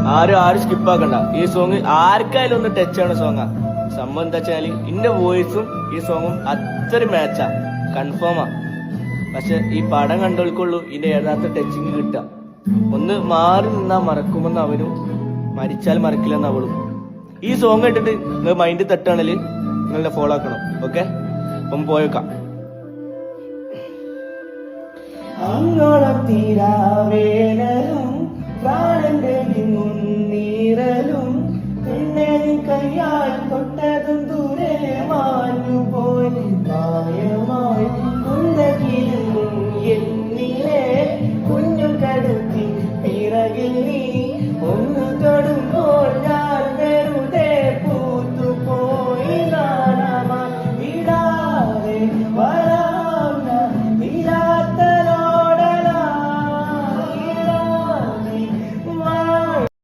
ആരും സ്കിപ്പാക്കണ്ട. ഈ സോങ് ആർക്കായാലും ഒന്ന് ടച്ച് ആണ് സോങ്ങാ. സംഭവം എന്താ വെച്ചാല് എന്റെ വോയിസും ഈ സോങ്ങും അത്ര മാച്ചാ, കൺഫേമാ. പക്ഷെ ഈ പടം കണ്ടോൾക്കുള്ളൂ ഇതിന്റെ യഥാർത്ഥ ടച്ചിങ് കിട്ടുക. ഒന്ന് മാറി നിന്നാ മറക്കുമെന്ന് അവനും, മരിച്ചാൽ മറക്കില്ലെന്ന് അവളും. ഈ സോങ് കേട്ടിട്ട് നിങ്ങൾ മൈൻഡ് തട്ടാണെങ്കിൽ നിങ്ങളുടെ ഫോളോ ആക്കണം. ഓക്കെ, അപ്പം പോയേക്കാം. അങ്ങോളം തീരാവേലം പ്രാണന്റെ